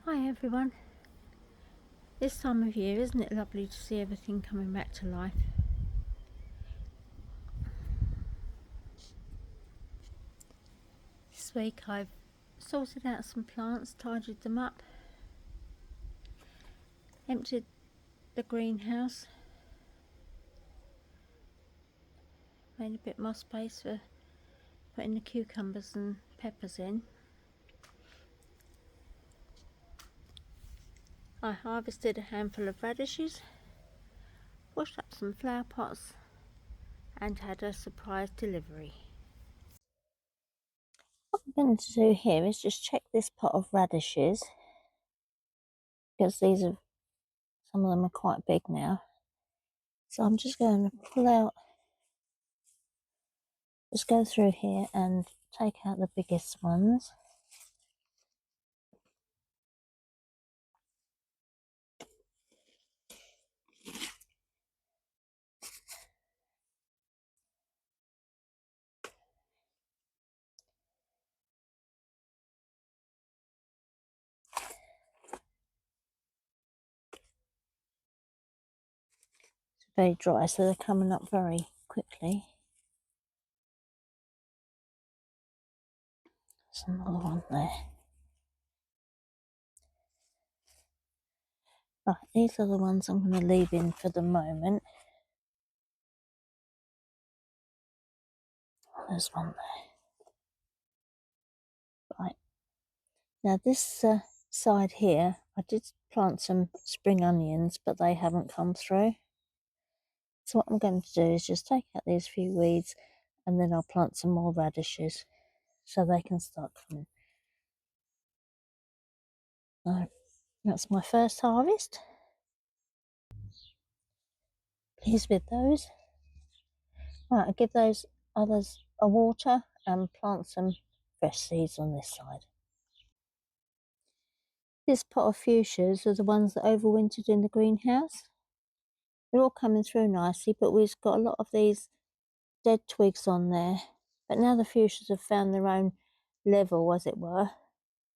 Hi everyone. This time of year, isn't it lovely to see everything coming back to life? This week I've sorted out some plants, tidied them up, emptied the greenhouse, made a bit more space for putting the cucumbers and peppers in. I harvested a handful of radishes, washed up some flower pots and had a surprise delivery. What I'm going to do here is just check this pot of radishes, because some of them are quite big now. So I'm just going to just go through here and take out the biggest ones. Very dry, so they're coming up very quickly. There's another one there. Right, these are the ones I'm going to leave in for the moment. There's one there. Right, now this side here, I did plant some spring onions, but they haven't come through. So what I'm going to do is just take out these few weeds, and then I'll plant some more radishes so they can start coming. So that's my first harvest. Pleased with those. Right, I'll give those others a water and plant some fresh seeds on this side. This pot of fuchsias are the ones that overwintered in the greenhouse. They're all coming through nicely, but we've got a lot of these dead twigs on there. But now the fuchsias have found their own level, as it were,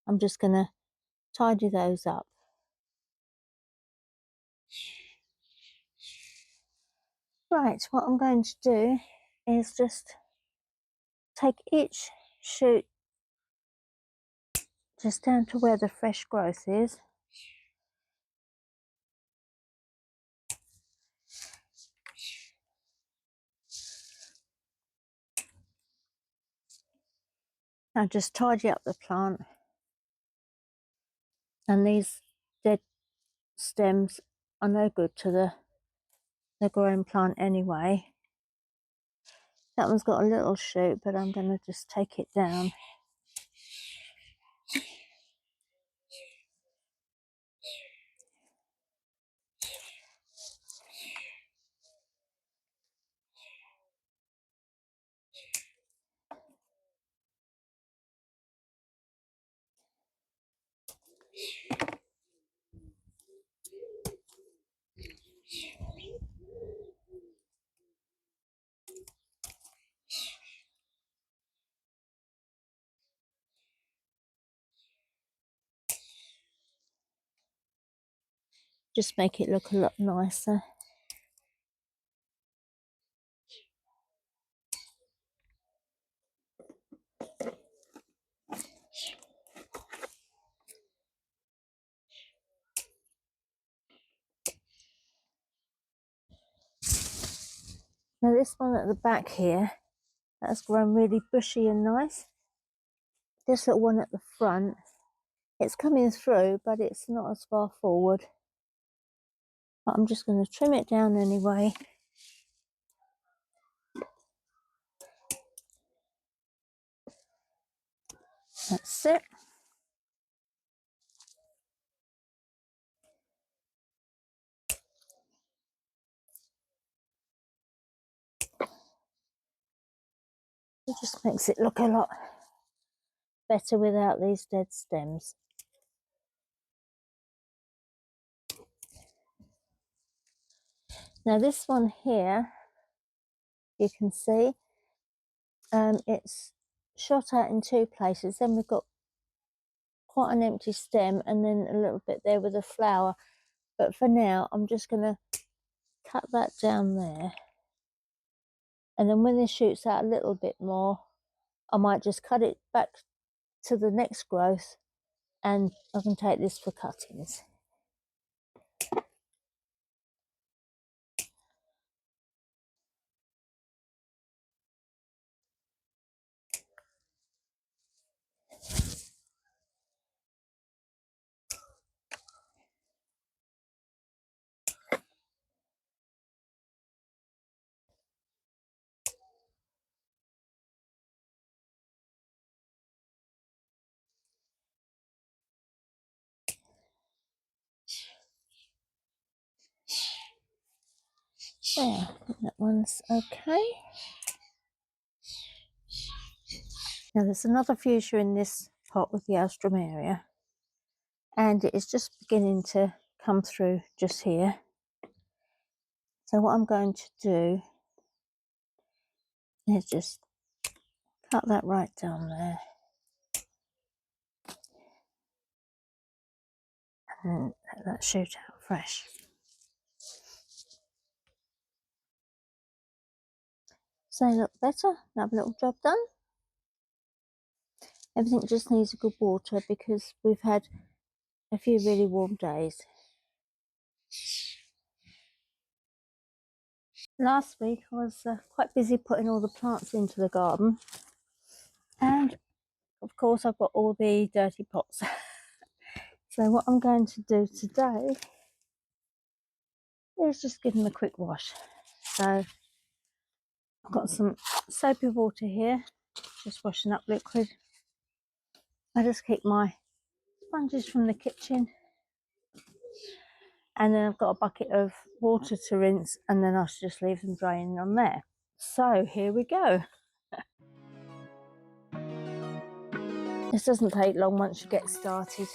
I'm just going to tidy those up. Right, what I'm going to do is just take each shoot just down to where the fresh growth is. Now just tidy up the plant. And these dead stems are no good to the growing plant anyway. That one's got a little shoot, but I'm going to just take it down. Just make it look a lot nicer. Now this one at the back here, that's grown really bushy and nice. This little one at the front, it's coming through, but it's not as far forward. But I'm just going to trim it down anyway. That's it. It just makes it look a lot better without these dead stems. Now this one here, you can see, it's shot out in two places. Then we've got quite an empty stem and then a little bit there with a flower. But for now, I'm just going to cut that down there. And then when this shoots out a little bit more, I might just cut it back to the next growth and I can take this for cuttings. There, that one's okay. Now there's another fuchsia in this pot with the alstroemeria, and it is just beginning to come through just here. So what I'm going to do is just cut that right down there and let that shoot out fresh. So they look better. Have a little job done. Everything just needs a good water because we've had a few really warm days. Last week I was quite busy putting all the plants into the garden, and of course I've got all the dirty pots. So what I'm going to do today is just give them a quick wash. So I've got some soapy water here, just washing up liquid. I just keep my sponges from the kitchen, and then I've got a bucket of water to rinse, and then I should just leave them draining on there. So here we go. This doesn't take long once you get started.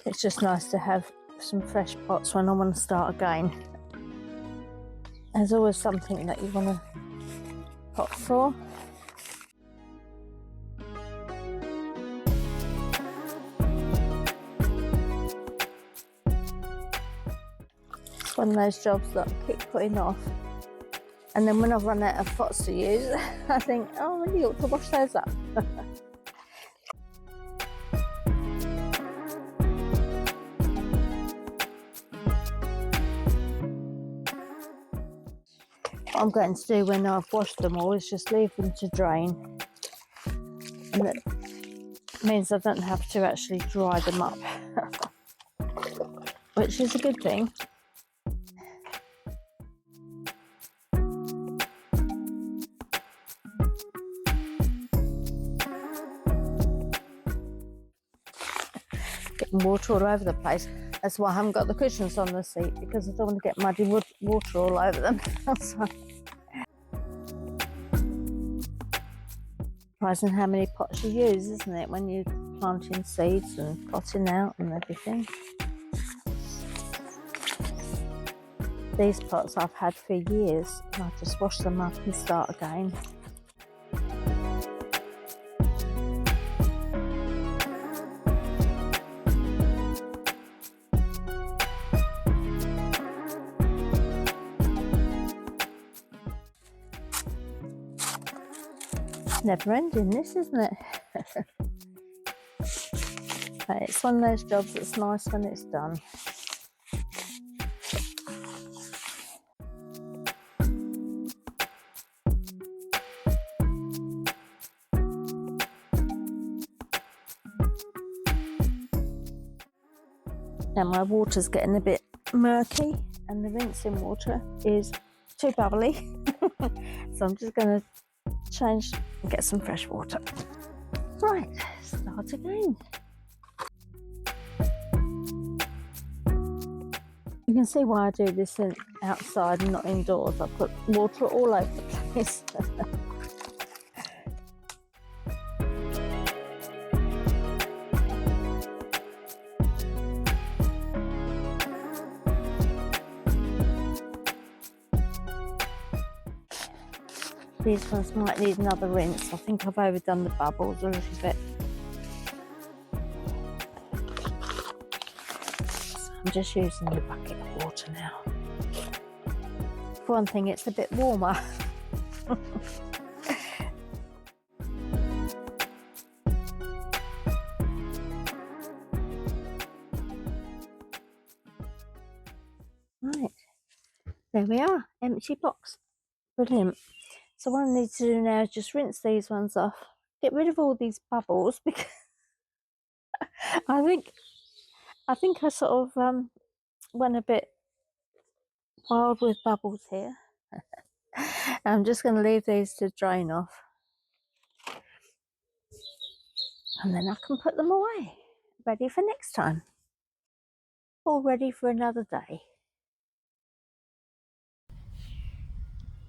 It's just nice to have some fresh pots when I want to start again. There's always something that you want to pot for. It's one of those jobs that I keep putting off, and then when I've run out of pots to use, I think, oh, you ought to wash those up. What I'm going to do when I've washed them all is just leave them to drain, and that means I don't have to actually dry them up, which is a good thing. Getting water all over the place. That's why I haven't got the cushions on the seat, because I don't want to get muddy water all over them. So, surprising how many pots you use, isn't it, when you're planting seeds and potting out and everything. These pots I've had for years, and I just wash them up and start again. Never ending, this, isn't it? But it's one of those jobs that's nice when it's done. Now my water's getting a bit murky and the rinsing water is too bubbly. So I'm just going to change and get some fresh water. Right, start again. You can see why I do this outside and not indoors. I put water all over the place. These ones might need another rinse. I think I've overdone the bubbles a little bit. So I'm just using the bucket of water now. For one thing, it's a bit warmer. Right, there we are, empty box. Brilliant. So what I need to do now is just rinse these ones off, get rid of all these bubbles, because I think I sort of went a bit wild with bubbles here. I'm just going to leave these to drain off, and then I can put them away, ready for next time, or ready for another day.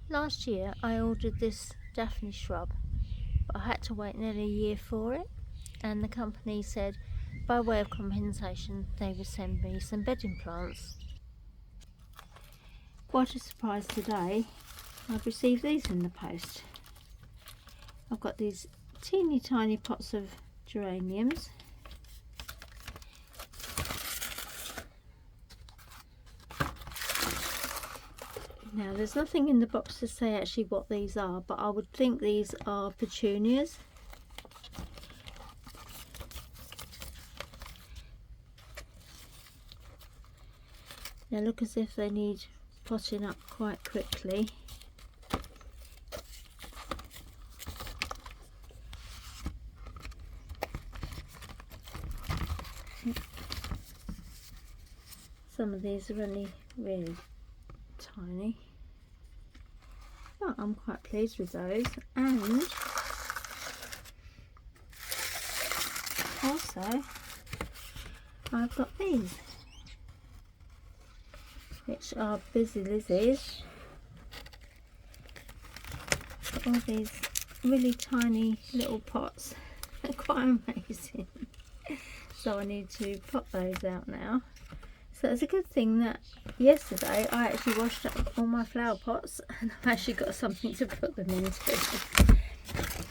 Last year I ordered this Daphne shrub, but I had to wait nearly a year for it, and the company said by way of compensation they would send me some bedding plants. What a surprise today, I've received these in the post. I've got these teeny tiny pots of geraniums. Now there's nothing in the box to say actually what these are, but I would think these are petunias. They look as if they need potting up quite quickly. Some of these are only really tiny, but I'm quite pleased with those. And also I've got these, which are busy lizzies. Got all these really tiny little pots. They're quite amazing. So I need to pop those out now. So it's a good thing that yesterday I actually washed up all my flower pots, and I've actually got something to put them into.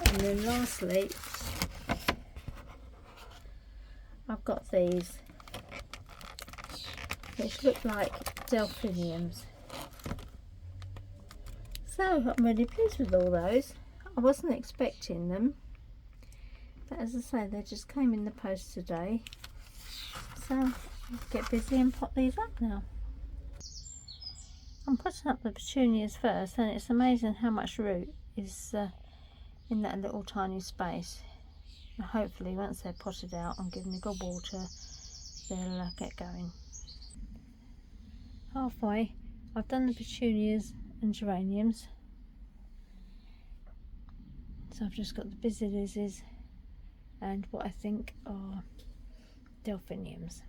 And then lastly, I've got these, which look like delphiniums. So I'm really pleased with all those. I wasn't expecting them, but as I say, they just came in the post today. So I'll get busy and pop these up now. I'm putting up the petunias first, and it's amazing how much root is in that little tiny space. And hopefully once they're potted out and given good water, they'll get going. Halfway, I've done the petunias and geraniums, so I've just got the busy lizzies and what I think are delphiniums.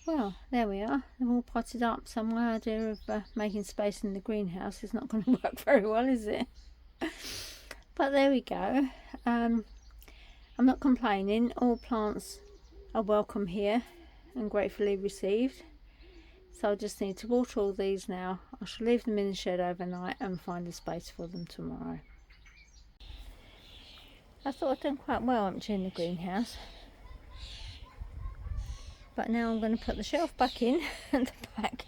Well, there we are. They're all potted up, so my idea of making space in the greenhouse is not going to work very well, is it? But there we go. I'm not complaining. All plants are welcome here and gratefully received. So I just need to water all these now. I shall leave them in the shed overnight and find a space for them tomorrow. I thought I'd done quite well emptying the greenhouse. But now I'm going to put the shelf back in at the back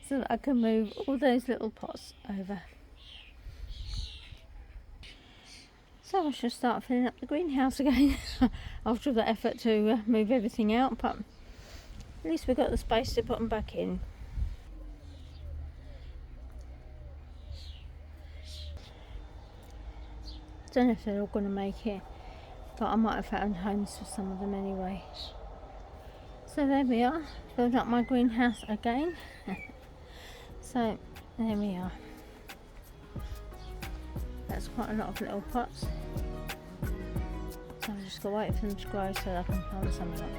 so that I can move all those little pots over. So I shall start filling up the greenhouse again after that effort to move everything out, but at least we've got the space to put them back in. Don't know if they're all going to make it, but I might have found homes for some of them anyway. So there we are, filled up my greenhouse again. So there we are. That's quite a lot of little pots. So I'm just going to wait for them to grow so that I can plant some of them.